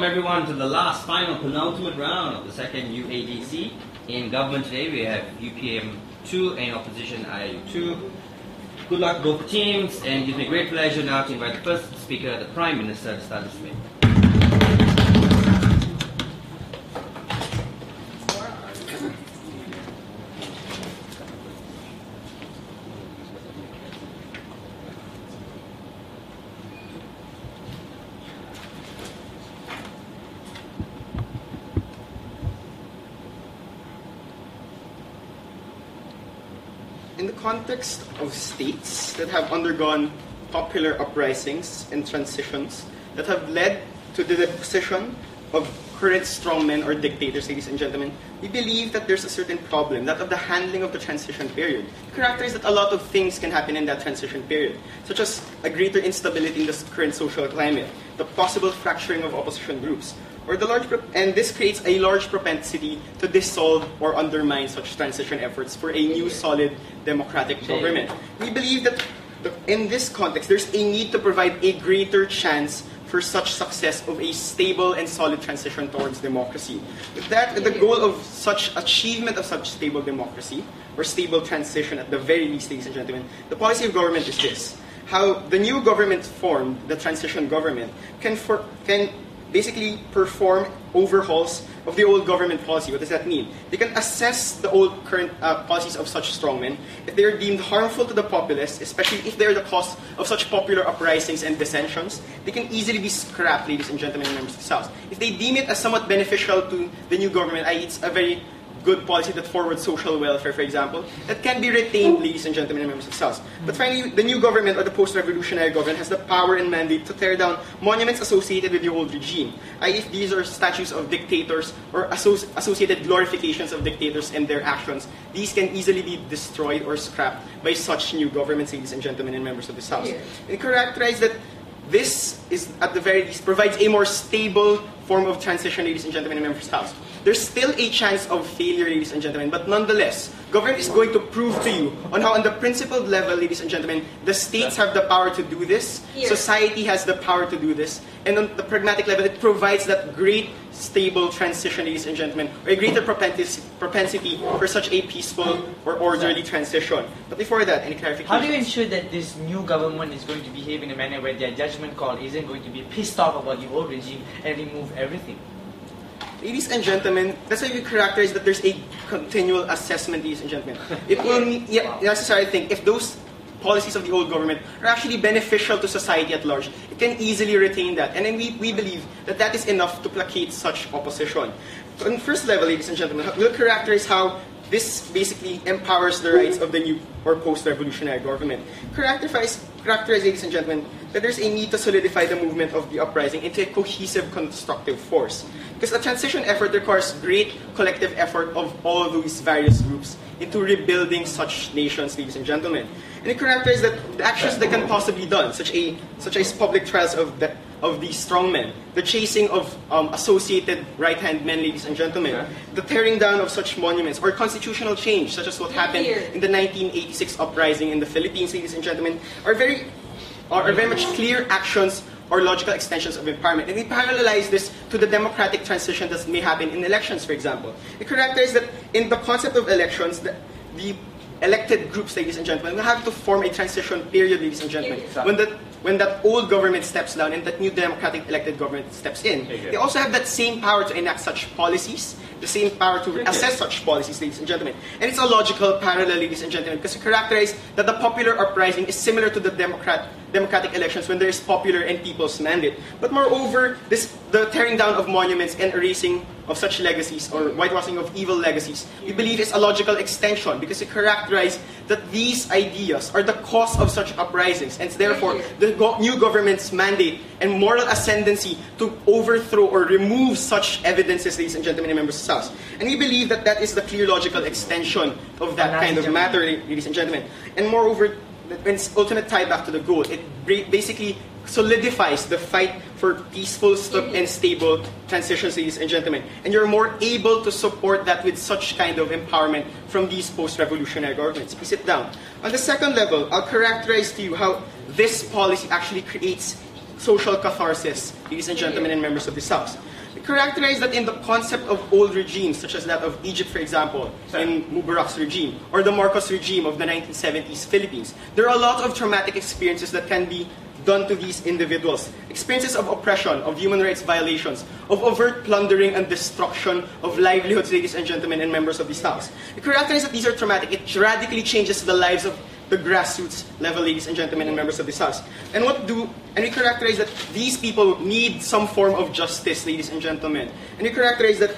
Welcome everyone to the last, final, penultimate round of the second UADC. In government today we have UPM 2 and opposition IIU2. Good luck both teams, and it gives me great pleasure now to invite the first speaker, the Prime Minister, to start this debate. In the context of states that have undergone popular uprisings and transitions that have led to the deposition of current strongmen or dictators, ladies and gentlemen, we believe that there's a certain problem, that of the handling of the transition period. Characterized that a lot of things can happen in that transition period, such as a greater instability in the current social climate, the possible fracturing of opposition groups, or and this creates a large propensity to dissolve or undermine such transition efforts for a new, solid, democratic government. We believe that in this context, there's a need to provide a greater chance for such success of a stable and solid transition towards democracy. With that, the goal of such achievement of such stable democracy, or stable transition at the very least, ladies and gentlemen, the policy of government is this: how the new government formed, the transition government, can basically perform overhauls of the old government policy. What does that mean? They can assess the old current policies of such strongmen. If they are deemed harmful to the populace, especially if they are the cause of such popular uprisings and dissensions, they can easily be scrapped, ladies and gentlemen, and members of the House. If they deem it as somewhat beneficial to the new government, i.e. it's a very good policy that forwards social welfare, for example, that can be retained, ladies and gentlemen, and members of the House. But finally, the new government, or the post-revolutionary government, has the power and mandate to tear down monuments associated with the old regime, i.e. if these are statues of dictators or associated glorifications of dictators and their actions, these can easily be destroyed or scrapped by such new governments, ladies and gentlemen, and members of this House. And characterize that this is, at the very least, provides a more stable form of transition, ladies and gentlemen, and members of the House. There's still a chance of failure, ladies and gentlemen, but nonetheless, government is going to prove to you on how, on the principled level, ladies and gentlemen, the states have the power to do this, society has the power to do this, and on the pragmatic level, it provides that great, stable transition, ladies and gentlemen, or a greater propensity for such a peaceful or orderly transition. But before that, any clarifications? How do you ensure that this new government is going to behave in a manner where their judgment call isn't going to be pissed off about the old regime and remove everything? Ladies and gentlemen, that's why we characterize that there's a continual assessment, ladies and gentlemen. It will necessarily think if those policies of the old government are actually beneficial to society at large, it can easily retain that. And then we believe that that is enough to placate such opposition. So on first level, ladies and gentlemen, we'll characterize how this basically empowers the rights of the new or post-revolutionary government. Characterize, ladies and gentlemen, that there's a need to solidify the movement of the uprising into a cohesive, constructive force. Because a transition effort requires great collective effort of all these various groups into rebuilding such nations, ladies and gentlemen. And it characterizes that the actions that can possibly be done, such as public trials of these strongmen, the chasing of associated right-hand men, ladies and gentlemen, the tearing down of such monuments, or constitutional change, such as what happened in the 1986 uprising in the Philippines, ladies and gentlemen, are very much clear actions or logical extensions of empowerment. And we parallelize this to the democratic transition that may happen in elections, for example. It characterizes that in the concept of elections, the elected groups, ladies and gentlemen, will have to form a transition period, ladies and gentlemen, when that old government steps down and that new democratic elected government steps in. They also have that same power to enact such policies, the same power to assess such policies, ladies and gentlemen. And it's a logical parallel, ladies and gentlemen, because it characterizes that the popular uprising is similar to the democratic elections when there is popular and people's mandate. But moreover, the tearing down of monuments and erasing of such legacies, or whitewashing of evil legacies, we believe is a logical extension because it characterizes that these ideas are the cause of such uprisings, and therefore the new government's mandate and moral ascendancy to overthrow or remove such evidences, ladies and gentlemen, and members of the House. And we believe that that is the clear logical extension of that kind of matter, ladies and gentlemen. And moreover, when it's ultimately tied back to the goal, it basically solidifies the fight for peaceful and stable transitions, ladies and gentlemen. And you're more able to support that with such kind of empowerment from these post-revolutionary governments. Please sit down. On the second level, I'll characterize to you how this policy actually creates social catharsis, ladies and gentlemen, and members of this House. We characterize that in the concept of old regimes, such as that of Egypt, for example, in Mubarak's regime, or the Marcos regime of the 1970s Philippines, there are a lot of traumatic experiences that can be done to these individuals. Experiences of oppression, of human rights violations, of overt plundering and destruction of livelihoods, ladies and gentlemen, and members of this House. We characterize that these are traumatic. It radically changes the lives of the grassroots level, ladies and gentlemen, and members of this House. And we characterize that these people need some form of justice, ladies and gentlemen. And we characterize that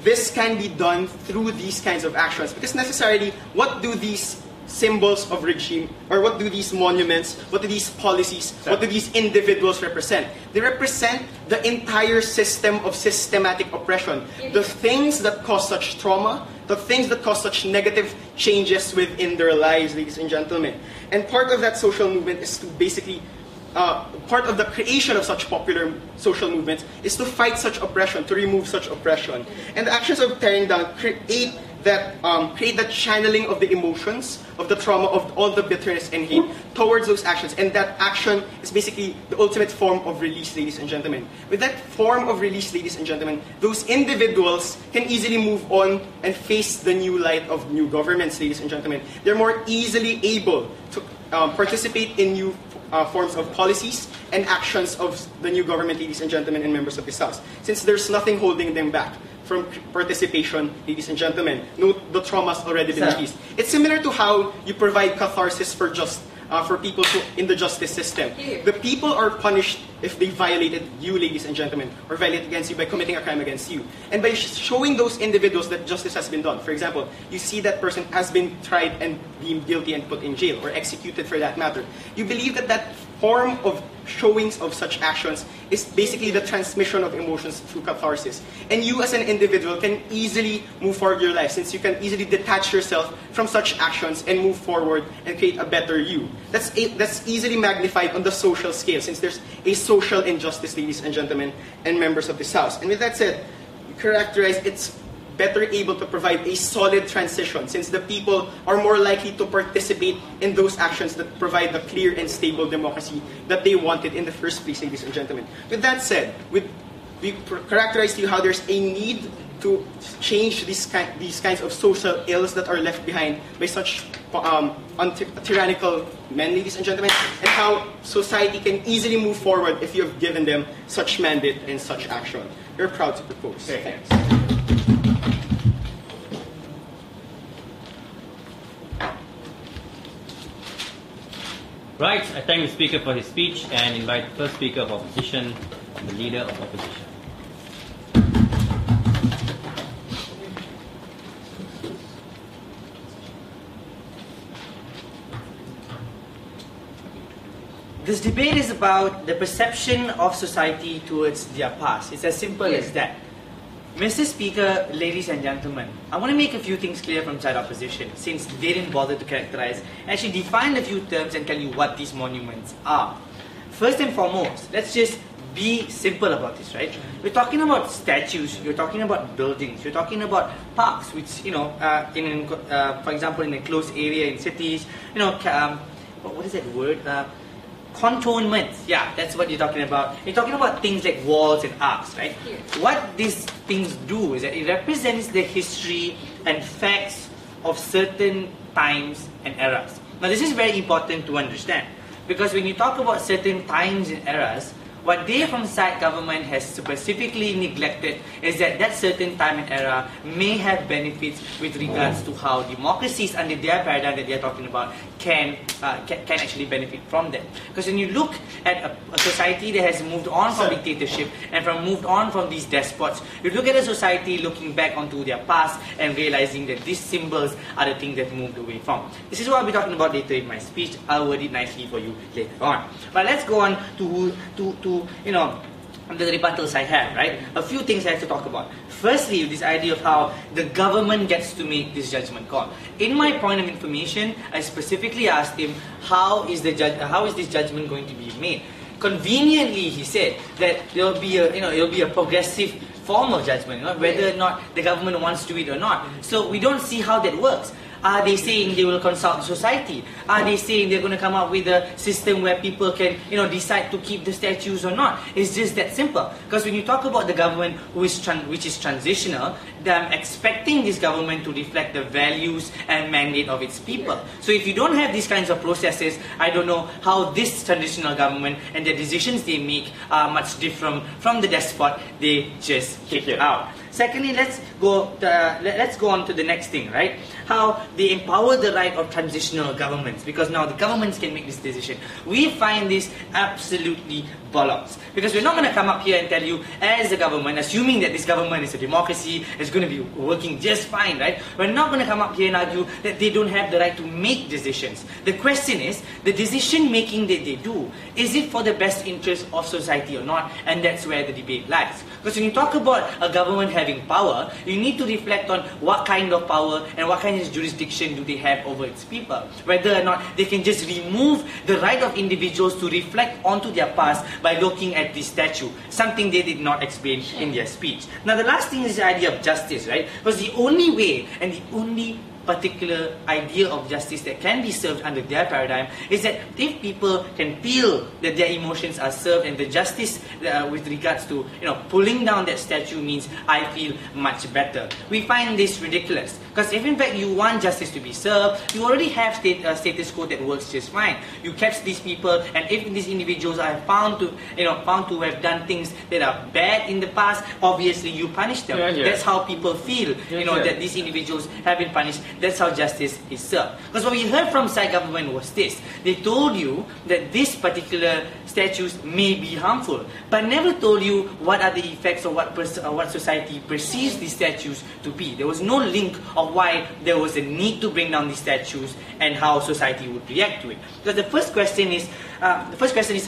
this can be done through these kinds of actions. Because necessarily, what do these symbols of regime, or what do these monuments, what do these policies, what do these individuals represent? They represent the entire system of systematic oppression. The things that cause such trauma, the things that cause such negative changes within their lives, ladies and gentlemen. And part of that social movement is to basically, part of the creation of such popular social movements is to fight such oppression, to remove such oppression. And the actions of tearing down create that channeling of the emotions, of the trauma, of all the bitterness and hate towards those actions. And that action is basically the ultimate form of release, ladies and gentlemen. With that form of release, ladies and gentlemen, those individuals can easily move on and face the new light of new governments, ladies and gentlemen. They're more easily able to participate in new forms of policies and actions of the new government, ladies and gentlemen, and members of this House. Since there's nothing holding them back from participation, ladies and gentlemen. Note, the trauma's already been released. It's similar to how you provide catharsis for people in the justice system. The people are punished if they violated you, ladies and gentlemen, or violated against you by committing a crime against you. And by showing those individuals that justice has been done, for example, you see that person has been tried and deemed guilty and put in jail, or executed for that matter. You believe that that form of showings of such actions is basically the transmission of emotions through catharsis. And you as an individual can easily move forward your life, since you can easily detach yourself from such actions and move forward and create a better you. That's easily magnified on the social scale, since there's a social injustice, ladies and gentlemen, and members of this House. And with that said, you characterize it's better able to provide a solid transition, since the people are more likely to participate in those actions that provide the clear and stable democracy that they wanted in the first place, ladies and gentlemen. With that said, we characterize to you how there's a need to change these kinds of social ills that are left behind by such tyrannical men, ladies and gentlemen, and how society can easily move forward if you have given them such mandate and such action. We're proud to propose. Thanks. Right, I thank the speaker for his speech and invite the first speaker of opposition, the leader of opposition. This debate is about the perception of society towards their past. It's as simple as that. Mr. Speaker, ladies and gentlemen, I want to make a few things clear from side opposition, since they didn't bother to characterize, actually define a few terms and tell you what these monuments are. First and foremost, let's just be simple about this, right? We're talking about statues, you're talking about buildings, you're talking about parks, which, for example, in a closed area in cities, what is that word? Cantonments, yeah, that's what you're talking about. You're talking about things like walls and arcs, right? What these things do is that it represents the history and facts of certain times and eras. Now, this is very important to understand, because when you talk about certain times and eras, what they from side government has specifically neglected is that that certain time and era may have benefits with regards to how democracies under their paradigm that they are talking about can actually benefit from them. Because when you look at a society that has moved on from dictatorship and moved on from these despots, you look at a society looking back onto their past and realizing that these symbols are the things that moved away from. This is what I'll be talking about later in my speech. I'll word it nicely for you later on. But let's go on to the rebuttals I have, right? A few things I have to talk about. Firstly, this idea of how the government gets to make this judgment call. In my point of information, I specifically asked him, how is this judgment going to be made? Conveniently, he said that there'll be a progressive form of judgment, whether or not the government wants to do it or not. So we don't see how that works. Are they saying they will consult society? Are they saying they're going to come up with a system where people can, decide to keep the statues or not? It's just that simple. Because when you talk about the government which is transitional, I'm expecting this government to reflect the values and mandate of its people. So if you don't have these kinds of processes, I don't know how this transitional government and the decisions they make are much different from the despot they just kicked out. Secondly, let's go on to the next thing, right? How they empower the right of transitional governments, because now the governments can make this decision. We find this absolutely bollocks, because we're not going to come up here and tell you, as a government, assuming that this government is a democracy, it's going to be working just fine, right? We're not going to come up here and argue that they don't have the right to make decisions. The question is, the decision making that they do, is it for the best interest of society or not? And that's where the debate lies. Because when you talk about a government having power, you need to reflect on what kind of power and what kind of jurisdiction do they have over its people. Whether or not they can just remove the right of individuals to reflect onto their past by looking at this statue, something they did not explain in their speech. Now the last thing is the idea of justice, right? Because the only way and the only particular idea of justice that can be served under their paradigm is that if people can feel that their emotions are served, and the justice with regards to pulling down that statue means I feel much better. We find this ridiculous, because if in fact you want justice to be served, you already have status quo that works just fine. You catch these people, and if these individuals are found to have done things that are bad in the past, obviously you punish them. That's how people feel, that these individuals have been punished. That's how justice is served. Because what we heard from side government was this. They told you that these particular statues may be harmful, but never told you what are the effects of what society perceives these statues to be. There was no link of why there was a need to bring down these statues and how society would react to it. Because the first question is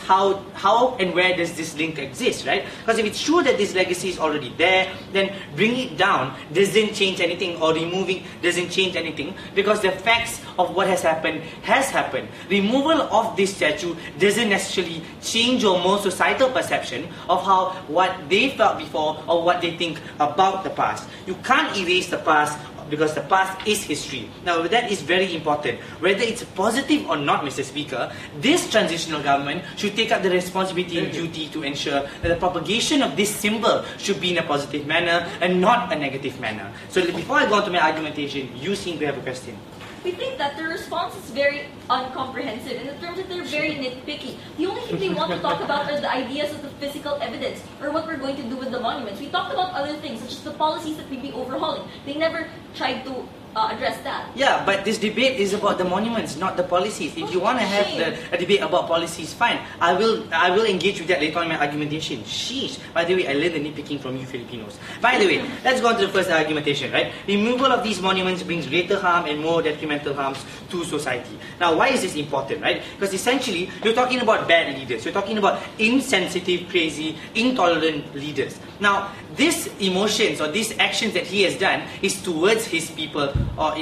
how and where does this link exist, right? Because if it's true that this legacy is already there, then bringing it down doesn't change anything, or removing doesn't change anything, because the facts of what has happened has happened. Removal of this statue doesn't necessarily change your more societal perception of what they felt before or what they think about the past. You can't erase the past, because the past is history. Now that is very important. Whether it's positive or not, Mr. Speaker, this transitional government should take up the responsibility and duty to ensure that the propagation of this symbol should be in a positive manner and not a negative manner. So before I go on to my argumentation, you seem to have a question. We think that the response is very uncomprehensive in the terms that they're very nitpicky. The only thing they want to talk about are the ideas of the physical evidence, or what we're going to do with the monuments. We talked about other things, such as the policies that we'd be overhauling. They never tried to address that. Yeah, but this debate is about the monuments, not the policies. If you want to have a debate about policies, fine. I will engage with that later on in my argumentation. Sheesh. By the way, I learned the nitpicking from you Filipinos. By the way, let's go on to the first argumentation, right? Removal of these monuments brings greater harm and more detrimental harms to society. Now, why is this important, right? Because essentially, you're talking about bad leaders. You're talking about insensitive, crazy, intolerant leaders. Now, these emotions or these actions that he has done is towards his people, or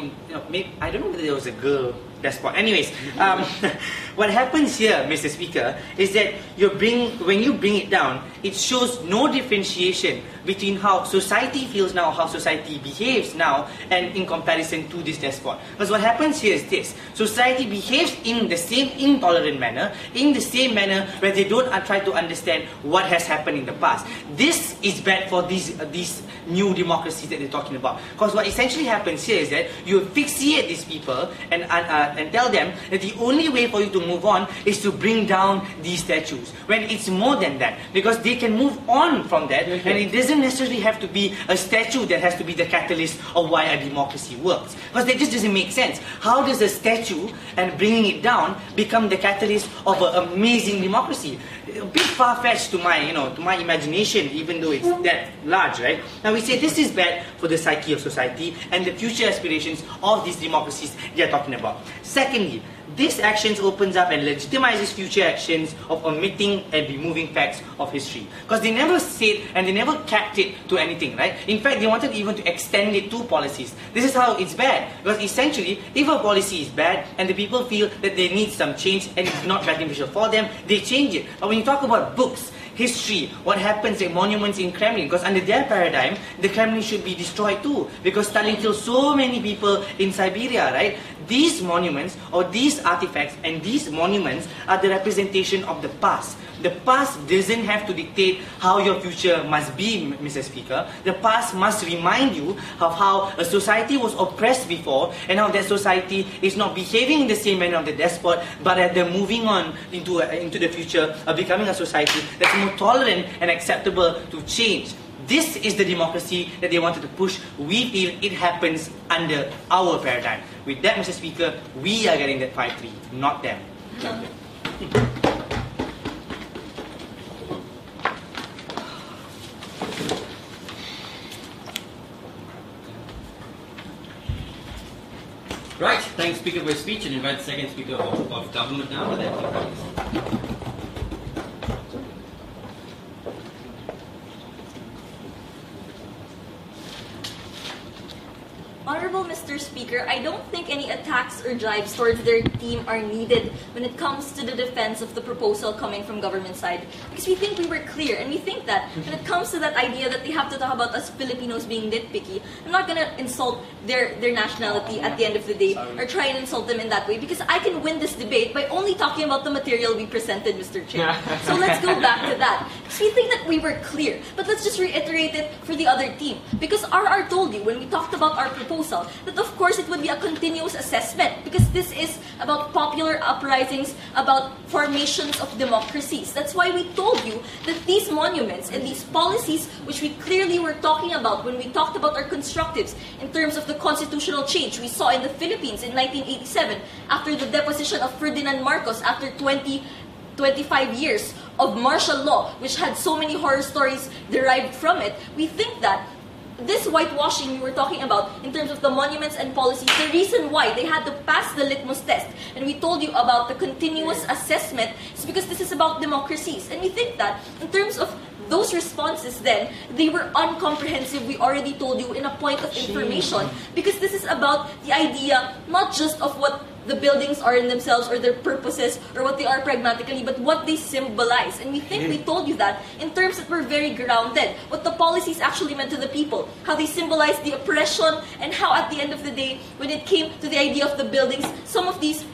maybe, I don't know whether there was a girl despot. Anyways, what happens here, Mr. Speaker, is that when you bring it down, it shows no differentiation between how society feels now, how society behaves now, and in comparison to this despot. Because what happens here is this: society behaves in the same intolerant manner, in the same manner where they don't try to understand what has happened in the past. This is bad for these new democracies that they're talking about. Because what essentially happens here is that you asphyxiate these people and tell them that the only way for you to move on is to bring down these statues, when it's more than that, because they can move on from that, and it doesn't necessarily have to be a statue that has to be the catalyst of why a democracy works, because that just doesn't make sense. How does a statue and bringing it down become the catalyst of an amazing democracy? A bit far-fetched to my imagination, even though it's that large, right? Now we say this is bad for the psyche of society and the future aspirations of these democracies they are talking about. Secondly, this actions opens up and legitimizes future actions of omitting and removing facts of history. Because they never said and they never capped it to anything, right? In fact, they wanted even to extend it to policies. This is how it's bad. Because essentially, if a policy is bad and the people feel that they need some change and it's not beneficial for them, they change it. But when you talk about books, history, what happens at monuments in Kremlin, because under their paradigm, the Kremlin should be destroyed too, because Stalin killed so many people in Siberia, right? These monuments or these artifacts and these monuments are the representation of the past. The past doesn't have to dictate how your future must be, Mr. Speaker. The past must remind you of how a society was oppressed before and how that society is not behaving in the same manner of the despot, but they're moving on into the future of becoming a society that's more tolerant and acceptable to change. This is the democracy that they wanted to push. We feel it happens under our paradigm. With that, Mr. Speaker, we are getting that 5-3, not them. Right, thanks Speaker for your speech, and invite the second Speaker of Government now with that. Honorable Mr. Speaker, I don't think any attacks or jibes towards their team are needed when it comes to the defense of the proposal coming from government side. Because we think we were clear, and we think that when it comes to that idea that they have to talk about us Filipinos being nitpicky, I'm not going to insult their nationality at the end of the day or try and insult them in that way, because I can win this debate by only talking about the material we presented, Mr. Chair. So let's go back to that. Because we think that we were clear, but let's just reiterate it for the other team. Because RR told you when we talked about our proposal that of course it would be a continuous assessment, because this is about popular uprisings, about formations of democracies. That's why we told you that these monuments and these policies, which we clearly were talking about when we talked about our constructives in terms of the constitutional change we saw in the Philippines in 1987 after the deposition of Ferdinand Marcos after 25 years of martial law, which had so many horror stories derived from it. We think that this whitewashing we were talking about in terms of the monuments and policies, the reason why they had to pass the litmus test, and we told you about the continuous assessment, is because this is about democracies. And we think that in terms of those responses then, they were uncomprehensive, we already told you, in a point of information, because this is about the idea not just of what the buildings are in themselves or their purposes or what they are pragmatically, but what they symbolize. And we think we told you that in terms that were very grounded, what the policies actually meant to the people, how they symbolize the oppression, and how at the end of the day, when it came to the idea of the buildings, some of these,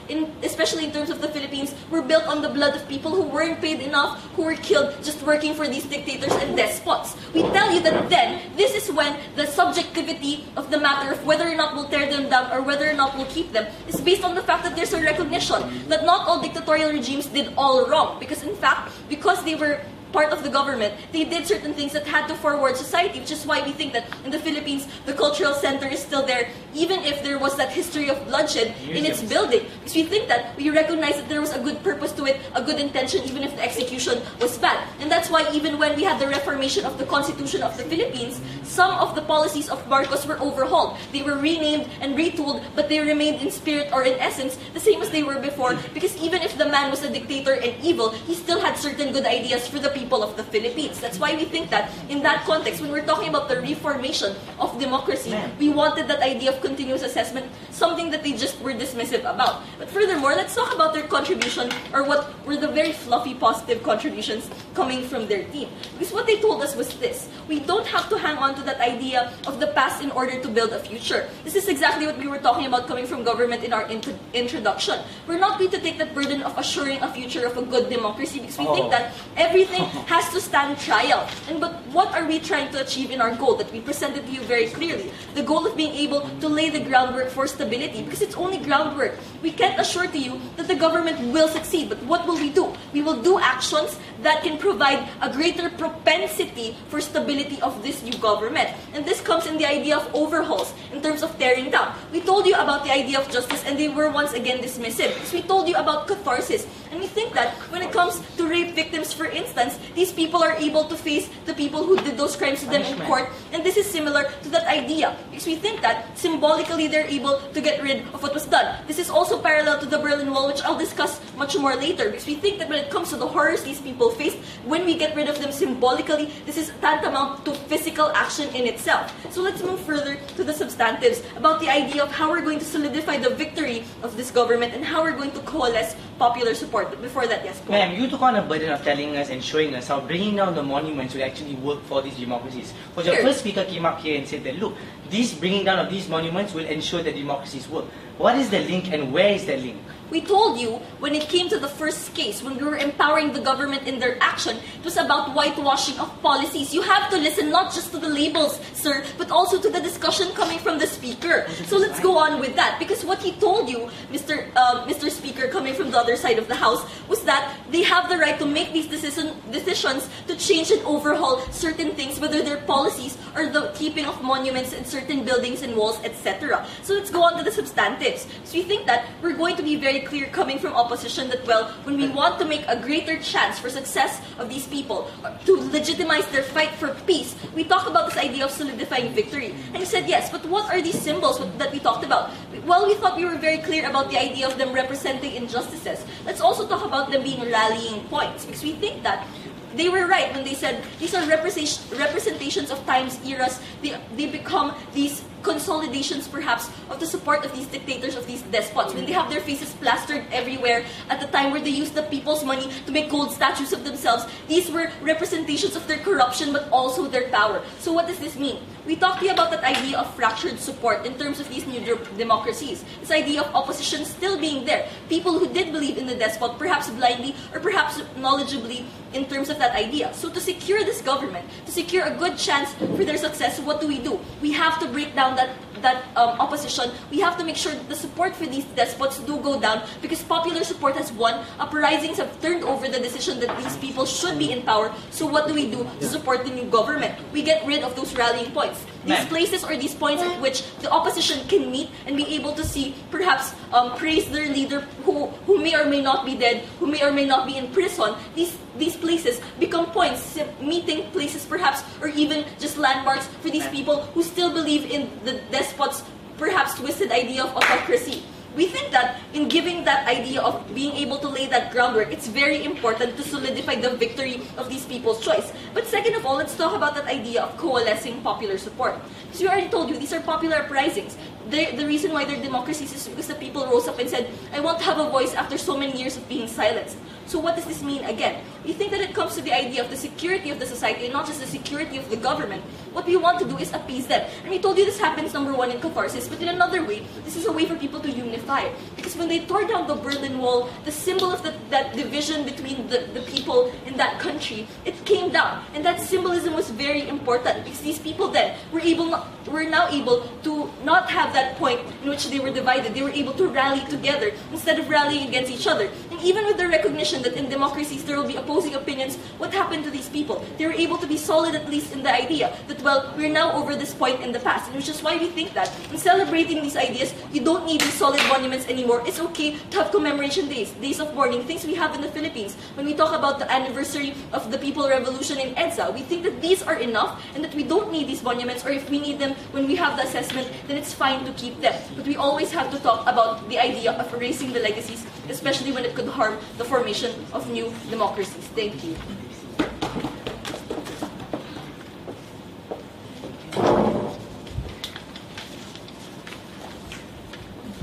especially in terms of the Philippines, were built on the blood of people who weren't paid enough, who were killed just working for these dictators and despots. We tell you that then, this is when the subjectivity of the matter of whether or not we'll tear them down or whether or not we'll keep them is based on the fact that there's a recognition that not all dictatorial regimes did all wrong. Because in fact, because they were part of the government, they did certain things that had to forward society, which is why we think that in the Philippines, the cultural center is still there, even if there was that history of bloodshed in its building. Because we think that we recognize that there was a good purpose to it, a good intention, even if the execution was bad. And that's why even when we had the reformation of the Constitution of the Philippines, some of the policies of Marcos were overhauled. They were renamed and retooled, but they remained in spirit or in essence the same as they were before, because even if the man was a dictator and evil, he still had certain good ideas for the people of the Philippines. That's why we think that in that context, when we're talking about the reformation of democracy, we wanted that idea of continuous assessment, something that they just were dismissive about. But furthermore, let's talk about their contribution, or what were the very fluffy positive contributions coming from their team. Because what they told us was this: we don't have to hang on to that idea of the past in order to build a future. This is exactly what we were talking about coming from government in our introduction. We're not going to take that burden of assuring a future of a good democracy, because we think that everything has to stand trial. But what are we trying to achieve in our goal that we presented to you very clearly? The goal of being able to lay the groundwork for stability, because it's only groundwork. We can't assure to you that the government will succeed, but what will we do? We will do actions that can provide a greater propensity for stability of this new government. And this comes in the idea of overhauls, in terms of tearing down. We told you about the idea of justice, and they were once again dismissive. Because we told you about catharsis. And we think that when it comes to rape victims, for instance, these people are able to face the people who did those crimes to them in court. And this is similar to that idea, because we think that symbolically they're able to get rid of what was done. This is also parallel to the Berlin Wall, which I'll discuss much more later, because we think that when it comes to the horrors these people faced, when we get rid of them symbolically, this is tantamount to physical action in itself. So let's move further to the substantives about the idea of how we're going to solidify the victory of this government and how we're going to coalesce popular support. support. But before that, yes, Paul. Ma'am, you took on a burden of telling us and showing us how bringing down the monuments will actually work for these democracies. Because your first speaker came up here and said that, look, this bringing down of these monuments will ensure that democracies work. What is the link and where is the link? We told you when it came to the first case, when we were empowering the government in their action, it was about whitewashing of policies. You have to listen not just to the labels, sir, but also to the discussion coming from the speaker. So let's go on with that. Because what he told you, Mr. Speaker, coming from the other side of the House, was that they have the right to make these decisions to change and overhaul certain things, whether they're policies or the keeping of monuments in certain buildings and walls, etc. So let's go on to the substantives. So we think that we're going to be very clear coming from opposition that, well, when we want to make a greater chance for success of these people, to legitimize their fight for peace, we talk about this idea of solidifying victory. And he said, yes, but what are these symbols that we talked about? Well, we thought we were very clear about the idea of them representing injustices. Let's also talk about them being rallying points, because we think that they were right when they said these are representations of times, eras. They become these consolidations, perhaps, of the support of these dictators, of these despots. When they have their faces plastered everywhere at the time where they used the people's money to make gold statues of themselves, these were representations of their corruption, but also their power. So what does this mean? We talked to you about that idea of fractured support in terms of these new democracies. This idea of opposition still being there. People who did believe in the despot, perhaps blindly or perhaps knowledgeably in terms of that idea. So to secure this government, to secure a good chance for their success, what do? We have to break down that opposition. We have to make sure that the support for these despots do go down, because popular support has won. Uprisings have turned over the decision that these people should be in power. So what do we do to support the new government? We get rid of those rallying points. These places or these points at which the opposition can meet and be able to see, perhaps praise their leader who may or may not be dead, who may or may not be in prison. These places become points, meeting places perhaps, or even just landmarks for these people who still believe in the despot's perhaps twisted idea of autocracy. We think that in giving that idea of being able to lay that groundwork, it's very important to solidify the victory of these people's choice. But second of all, let's talk about that idea of coalescing popular support. Because we already told you, these are popular uprisings. The reason why they're democracies is because the people rose up and said, I want to have a voice after so many years of being silenced. So what does this mean again? We think that it comes to the idea of the security of the society and not just the security of the government. What we want to do is appease them. And we told you this happens, number one, in catharsis, but in another way, this is a way for people to unify. Because when they tore down the Berlin Wall, the symbol of that division between the people in that country, it came down. And that symbolism was very important, because these people then were now able to not have that point in which they were divided. They were able to rally together instead of rallying against each other. And even with the recognition that in democracies there will be opposing opinions, what happened to these people? They were able to be solid, at least in the idea that, well, we're now over this point in the past. And which is why we think that in celebrating these ideas, you don't need these solid monuments anymore. It's okay to have commemoration days of mourning, things we have in the Philippines. When we talk about the anniversary of the People Revolution in EDSA, we think that these are enough and that we don't need these monuments, or if we need them when we have the assessment, then it's fine to keep them. But we always have to talk about the idea of erasing the legacies, especially when it could harm the formation of new democracies. Thank you.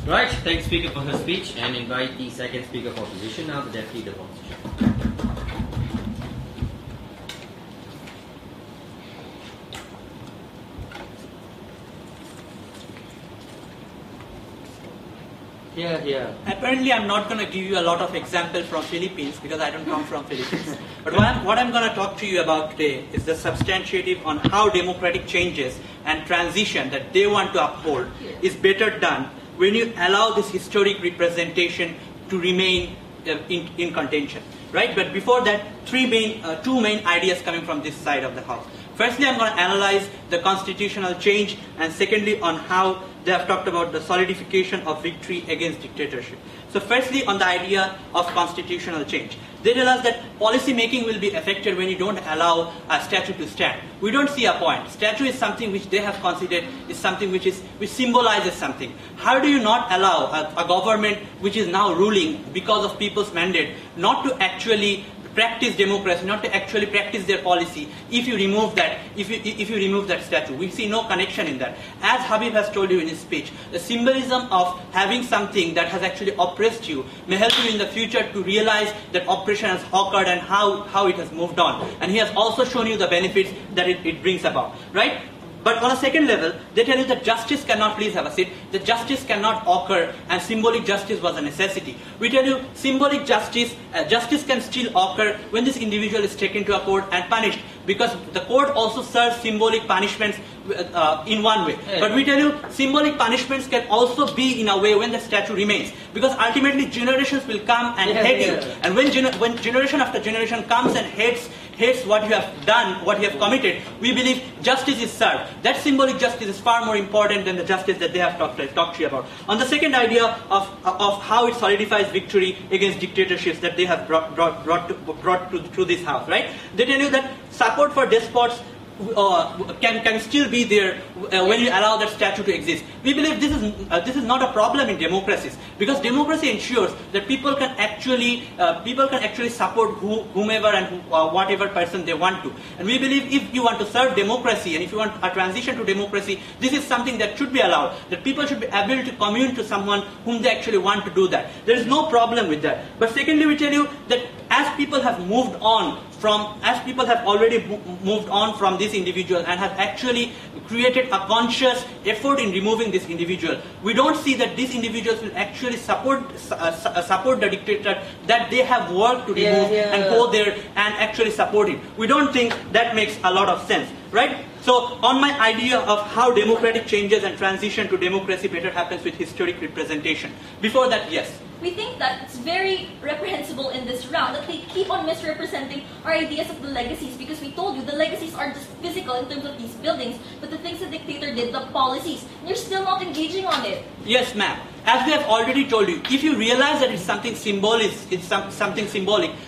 Right, thanks Speaker for her speech, and invite the second Speaker for opposition, now the Deputy Leader of Opposition. Here. Apparently, I'm not going to give you a lot of examples from Philippines because I don't come from Philippines. But what I'm going to talk to you about today is the substantive on how democratic changes and transition that they want to uphold is better done when you allow this historic representation to remain in contention, right? But before that, two main ideas coming from this side of the house. Firstly, I'm going to analyze the constitutional change, and secondly, on how they have talked about the solidification of victory against dictatorship. So firstly, on the idea of constitutional change. They tell us that policy making will be affected when you don't allow a statute to stand. We don't see a point. Statute is something which they have considered is something which symbolizes something. How do you not allow a government which is now ruling because of people's mandate not to actually practice democracy, not to actually practice their policy, if you remove that, if you remove that statue. We see no connection in that. As Habib has told you in his speech, the symbolism of having something that has actually oppressed you may help you in the future to realize that oppression has occurred and how it has moved on. And he has also shown you the benefits that it brings about, right? But on a second level, they tell you that justice cannot, please have a seat, that justice cannot occur and symbolic justice was a necessity. We tell you symbolic justice, justice can still occur when this individual is taken to a court and punished, because the court also serves symbolic punishments in one way. Yeah. But we tell you symbolic punishments can also be in a way when the statue remains, because ultimately generations will come and hate you. And when generation after generation comes and hates what you have done, what you have committed, we believe justice is served. That symbolic justice is far more important than the justice that they have talked to you about. On the second idea of how it solidifies victory against dictatorships that they have brought through this house, right? They tell you that support for despots can still be there when you allow that statue to exist. We believe this is not a problem in democracies, because democracy ensures that people can actually support whomever and whatever person they want to. And we believe if you want to serve democracy and if you want a transition to democracy, this is something that should be allowed. That people should be able to commune to someone whom they actually want to do that. There is no problem with that. But secondly, we tell you that as people have already moved on from this individual and have actually created a conscious effort in removing this individual, we don't see that these individuals will actually support the dictator that they have worked to remove and go there and actually support him. We don't think that makes a lot of sense, right? So on my idea of how democratic changes and transition to democracy better happens with historic representation. Before that, yes. We think that it's very reprehensible in this round that they keep on misrepresenting our ideas of the legacies, because we told you the legacies are just physical in terms of these buildings, but the things the dictator did, the policies, and you're still not engaging on it. Yes, ma'am. As we have already told you, if you realize that it's something symbolic,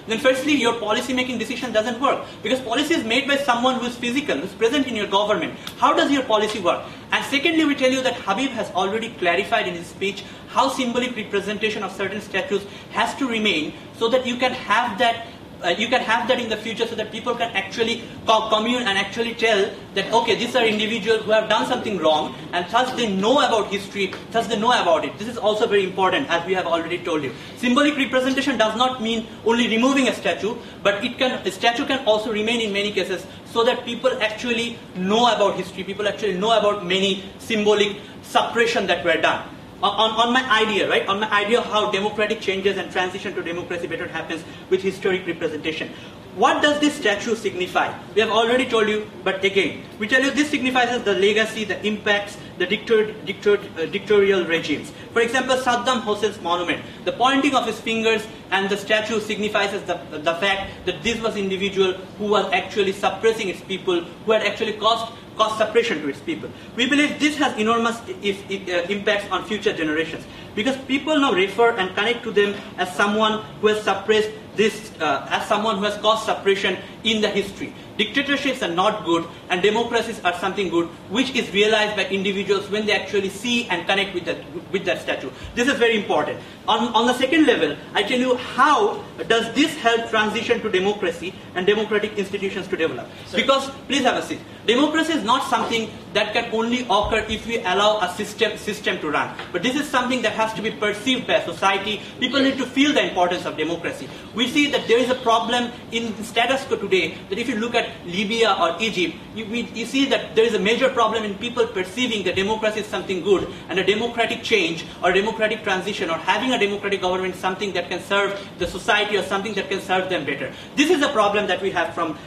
then firstly your policy making decision doesn't work, because policy is made by someone who is physical, who is present in your government. How does your policy work? And secondly, we tell you that Habib has already clarified in his speech how symbolic representation of certain statues has to remain, so that you can have that in the future, so that people can actually commune and actually tell that, okay, these are individuals who have done something wrong, and thus they know about history, thus they know about it. This is also very important, as we have already told you. Symbolic representation does not mean only removing a statue, but a statue can also remain in many cases, so that people actually know about history, people actually know about many symbolic suppression that were done. On my idea, right? On my idea of how democratic changes and transition to democracy better happens with historic representation. What does this statue signify? We have already told you, but again, we tell you this signifies the legacy, the impacts, the dictatorial regimes. For example, Saddam Hussein's monument, the pointing of his fingers and the statue signifies the fact that this was an individual who was actually suppressing its people, who had actually caused suppression to its people. We believe this has enormous impacts on future generations, because people now refer and connect to them as someone who has suppressed this, as someone who has caused suppression in the history. Dictatorships are not good, and democracies are something good, which is realized by individuals when they actually see and connect with that statue. This is very important. On the second level, I tell you how does this help transition to democracy and democratic institutions to develop. Because, please have a seat, democracy is not something that can only occur if we allow a system to run. But this is something that has to be perceived by society. People need to feel the importance of democracy. We see that there is a problem in status quo today, that if you look at Libya or Egypt, you see that there is a major problem in people perceiving that democracy is something good, and a democratic change or democratic transition or having a democratic government is something that can serve the society or something that can serve them better. This is a problem that we have from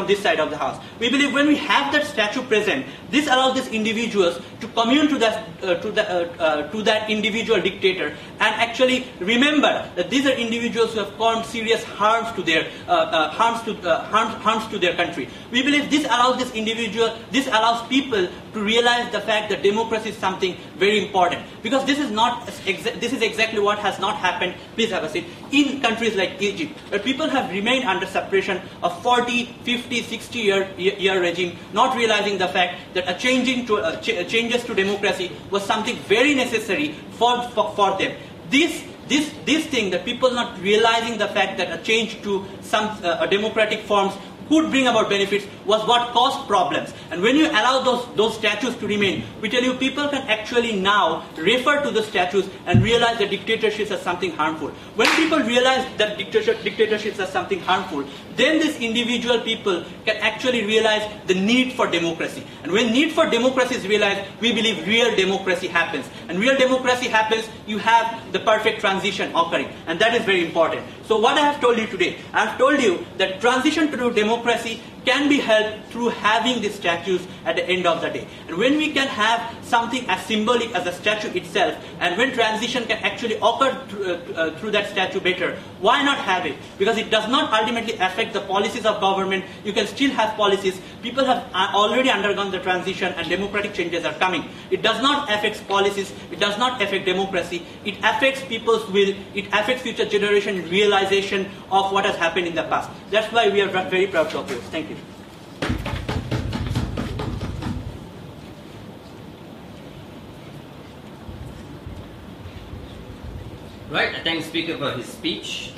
this side of the house. We believe when we have that statue present, this allows these individuals to commune to that individual dictator and actually remember that these are individuals who have caused serious harms to their country. We believe this allows people to realize the fact that democracy is something very important, because this is exactly what has not happened. Please have a seat. In countries like Egypt, where people have remained under suppression of 40, 50, 60 year regime, not realizing the fact that changes to democracy was something very necessary for them. This this thing that people not realizing the fact that a change to some democratic forms could bring about benefits was what caused problems. And when you allow those statues to remain, we tell you people can actually now refer to the statues and realize that dictatorships are something harmful. When people realize that dictatorships are something harmful, then these individual people can actually realize the need for democracy. And when need for democracy is realized, we believe real democracy happens. And real democracy happens, you have the perfect transition occurring. And that is very important. So what I have told you today, I have told you that transition to democracy can be helped through having the statues at the end of the day. And when we can have something as symbolic as a statue itself, and when transition can actually occur through that statue better, why not have it? Because it does not ultimately affect the policies of government. You can still have policies. People have already undergone the transition and democratic changes are coming. It does not affect policies. It does not affect democracy. It affects people's will. It affects future generation realization of what has happened in the past. That's why we are very proud of this. Thank you. Right, I thank the speaker for his speech.